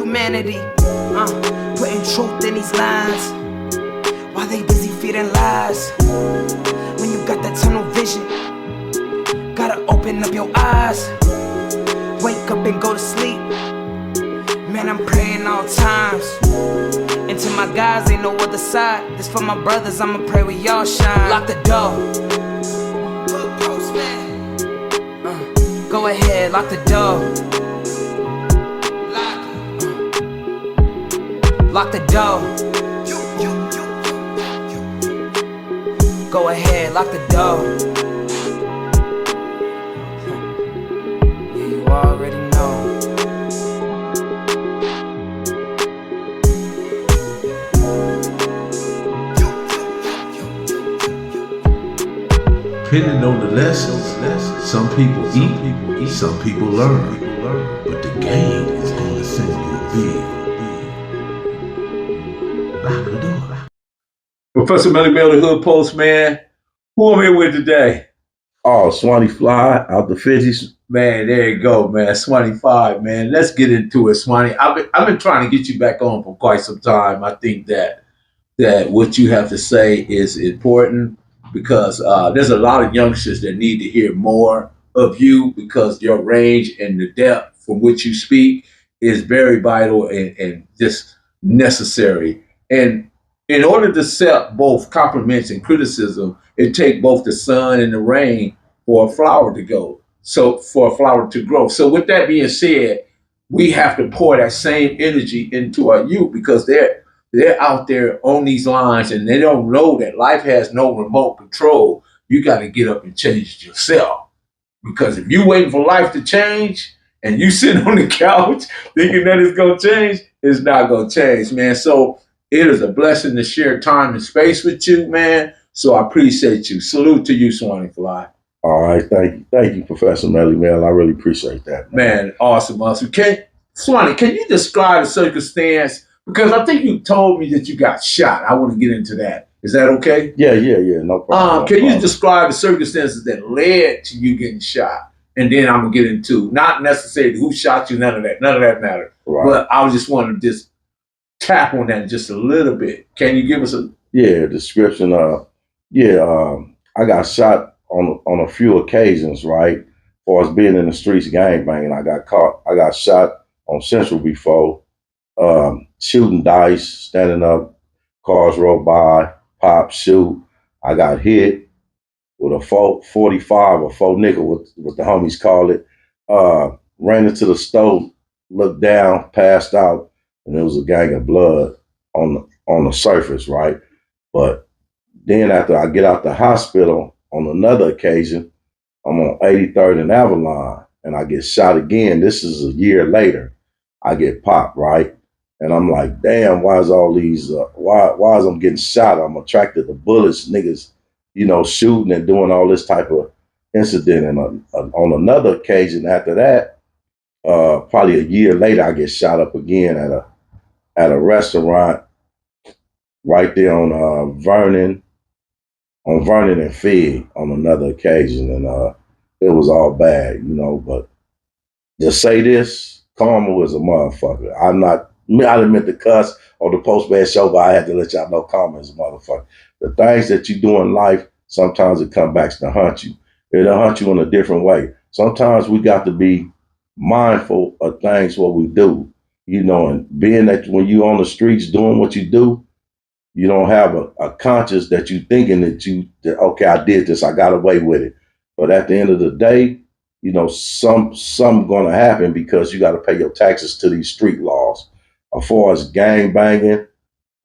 humanity. Putting truth in these lines while they busy feeding lies. When you got that tunnel vision, gotta open up your eyes. Wake up and go to sleep. Man, I'm praying all times. And to my guys, ain't no other side. This for my brothers, I'ma pray we all shine. Lock the door. Go ahead, lock the door. Lock the door. Go ahead, lock the door. Yeah, you already know. Depending on the lessons, some people eat, some people learn. But the game is gonna send you a bill. Lock the door. Professor Melly Bell, the Hood Postman. Who I'm here with today? Oh, Swannyfly out the Fidgies. Man, there you go, man. Swannyfly, man. Let's get into it, Swanny. I've been trying to get you back on for quite some time. I think that what you have to say is important, because there's a lot of youngsters that need to hear more of you, because your range and the depth from which you speak is very vital and just necessary. And in order to accept both compliments and criticism, it takes both the sun and the rain for a flower to go. So for a flower to grow. So with that being said, we have to pour that same energy into our youth, because they're out there on these lines and they don't know that life has no remote control. You got to get up and change it yourself. Because if you waiting for life to change and you sitting on the couch thinking that it's going to change, it's not going to change, man. So it is a blessing to share time and space with you, man. So I appreciate you. Salute to you, Swannyfly. All right, thank you, Professor Melly, man. I really appreciate that, man. Awesome. Swanny, can you describe the circumstance? Because I think you told me that you got shot. I want to get into that. Is that okay? Yeah, no problem. Can you describe the circumstances that led to you getting shot? And then I'm gonna get into not necessarily who shot you, none of that matter. Right. But I just want to just tap on that just a little bit. Can you give us a description? I got shot on a few occasions, right? As far as being in the streets gangbanging, I got shot on Central before, shooting dice, standing up, cars roll by, pop, shoot. I got hit with a 45 or 4 nickel, what the homies call it. Ran into the stove, looked down, passed out, and there was a gang of blood on the surface, right? But then after I get out the hospital on another occasion, I'm on 83rd and Avalon, and I get shot again. This is a year later. I get popped, right? And I'm like, damn, why is all these, why is I'm getting shot? I'm attracted to bullets, niggas, shooting and doing all this type of incident. And on another occasion after that, probably a year later, I get shot up again at a restaurant right there on Vernon and Fig on another occasion. And it was all bad, but just say this, karma was a motherfucker. I didn't meant to cuss on the Postman show, but I had to let y'all know karma is a motherfucker. The things that you do in life, sometimes it comes back to haunt you. It'll hunt you in a different way. Sometimes we got to be mindful of things what we do, and being that when you on the streets doing what you do, you don't have a conscience that you thinking that okay, I did this, I got away with it. But at the end of the day, something gonna happen, because you got to pay your taxes to these street laws. As far as gang banging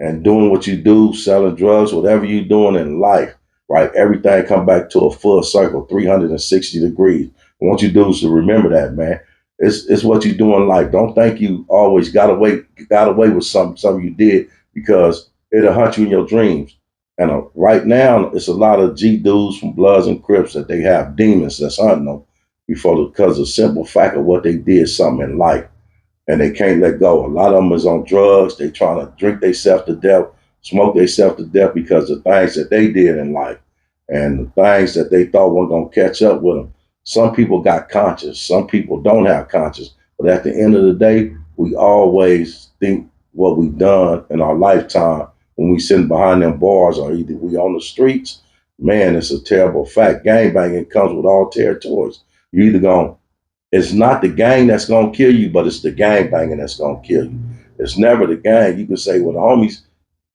and doing what you do, selling drugs, whatever you're doing in life, right? Everything come back to a full circle, 360 degrees. And what you do is to remember that, man. It's what you do in life. Don't think you always got away with something you did, because it'll hunt you in your dreams. And right now, it's a lot of G dudes from Bloods and Crips that they have demons that's hunting them because of the simple fact of what they did something in life. And they can't let go. A lot of them is on drugs. They trying to drink themselves to death, smoke themselves to death, because of things that they did in life and the things that they thought weren't going to catch up with them. Some people got conscience. Some people don't have conscience. But at the end of the day, we always think what we done in our lifetime when we sitting behind them bars or either we on the streets. Man, it's a terrible fact. Gangbanging comes with all territories. You either going it's not the gang that's gonna kill you, but it's the gang banging that's gonna kill you. It's never the gang. You can say, well, the homies,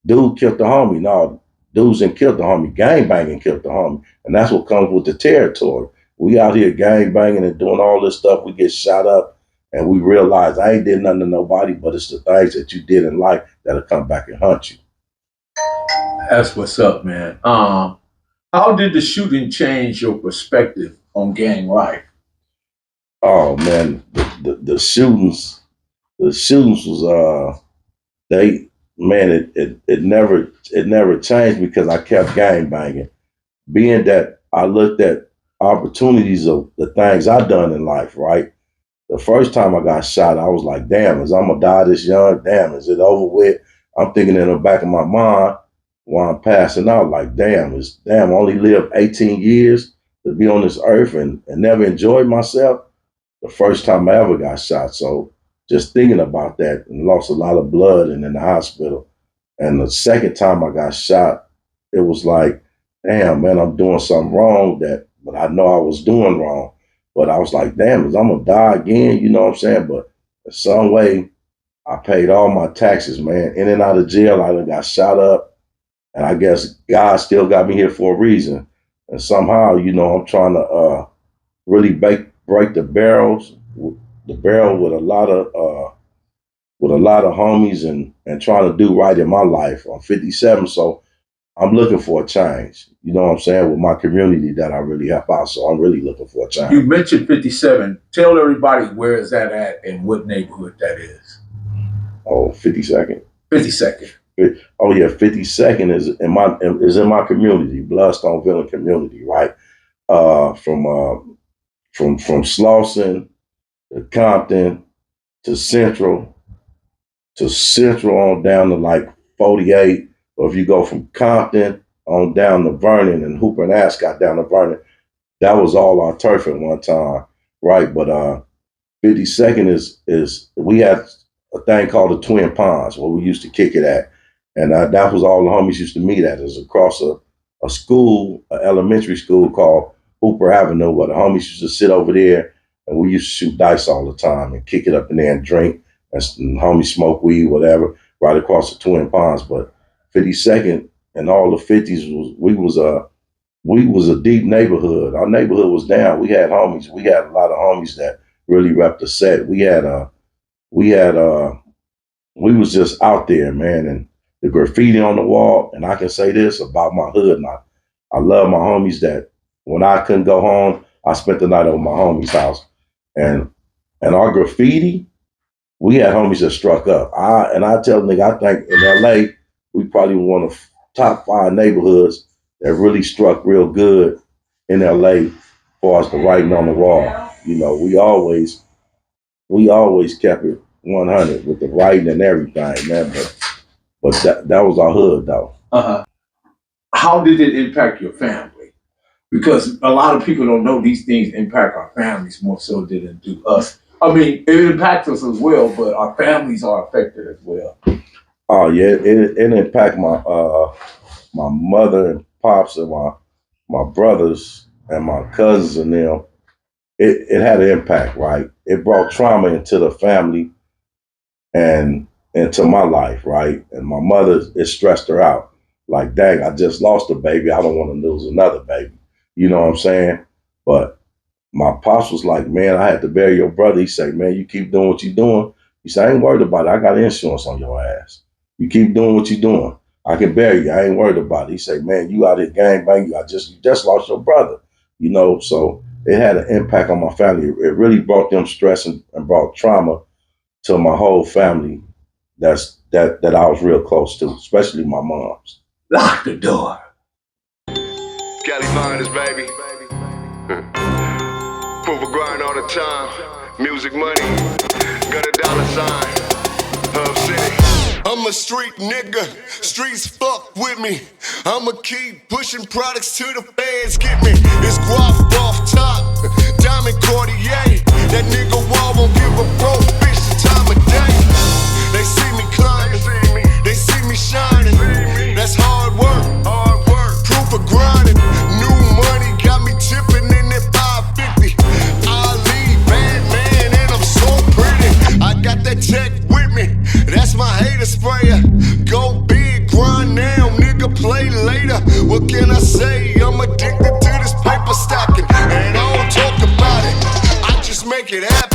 dude killed the homie. No, dudes didn't kill the homie. Gang banging killed the homie. And that's what comes with the territory. We out here gang banging and doing all this stuff. We get shot up and we realize I ain't did nothing to nobody, but it's the things that you did in life that'll come back and hunt you. That's what's up, man. How did the shooting change your perspective on gang life? Oh man, the shootings, was they man it never changed because I kept gang banging. Being that I looked at opportunities of the things I done in life, right? The first time I got shot, I was like, damn, is I'm gonna die this young? Damn, is it over with? I'm thinking in the back of my mind while I'm passing out, like, I only lived 18 years to be on this earth and never enjoyed myself. The first time I ever got shot. So just thinking about that and lost a lot of blood and in the hospital. And the second time I got shot, it was like, damn, man, I'm doing something wrong but I know I was doing wrong. But I was like, damn, is I'm gonna die again? You know what I'm saying? But in some way, I paid all my taxes, man. In and out of jail, I done got shot up. And I guess God still got me here for a reason. And somehow, I'm trying to really break the barrel with a lot of homies and trying to do right in my life. I'm 57, so I'm looking for a change. You know what I'm saying? With my community that I really help out, so I'm really looking for a change. You mentioned 57. Tell everybody where is that at and what neighborhood that is. Oh, 52nd. 52nd. Oh yeah, 52nd is in my community, Bloodstone Village community, right? From Slauson to Compton to Central on down to like 48. Or if you go from Compton on down to Vernon and Hooper and Ascot down to Vernon, that was all our turf at one time, right? But 52nd is we had a thing called the Twin Ponds where we used to kick it at. And that was all the homies used to meet at. It was across a school, an elementary school called Hooper Avenue, where the homies used to sit over there and we used to shoot dice all the time and kick it up in there and drink and homies smoke weed, whatever, right across the Twin Ponds. But 52nd and all the 50s we was a deep neighborhood. Our neighborhood was down. We had homies. We had a lot of homies that really repped the set. We was just out there, man, and the graffiti on the wall. And I can say this about my hood. And I love my homies that when I couldn't go home, I spent the night over my homie's house. And our graffiti, we had homies that struck up. I tell nigga, I think in LA, we probably one of the top 5 neighborhoods that really struck real good in LA as far as the writing on the wall. We always kept it 100 with the writing and everything, man. But that was our hood, though. How did it impact your family? Because a lot of people don't know these things impact our families more so than it do us. I mean, it impacts us as well, but our families are affected as well. Oh yeah, it impacted my mother and pops and my brothers and my cousins and them. It had an impact, right? It brought trauma into the family and into my life, right? And my mother, it stressed her out. Like, dang, I just lost a baby. I don't want to lose another baby. You know what I'm saying? But my pops was like, man, I had to bury your brother. He said, man, you keep doing what you're doing. He said, I ain't worried about it. I got insurance on your ass. You keep doing what you're doing. I can bury you. I ain't worried about it. He said, man, you out here gangbanging. You just lost your brother. So it had an impact on my family. It really brought them stress and brought trauma to my whole family that I was real close to, especially my mom's. Lock the door. Cali Miners, baby. Proof of grind all the time. Music money. Got a dollar sign. Hub City. I'm a street nigga. Streets fuck with me. I'ma keep pushing products till the fans get me. It's guap off top. Diamond Cartier. That nigga Wall won't give a pro bitch the time of a day. They see me climbing, they see me shining. That's hard work, proof of grinding. New money got me tipping in that 550. Ali, bad man, and I'm so pretty. I got that tech with me, that's my hater sprayer. Go big, grind now, nigga, play later. What can I say? I'm addicted to this paper stacking, and I don't talk about it, I just make it happen.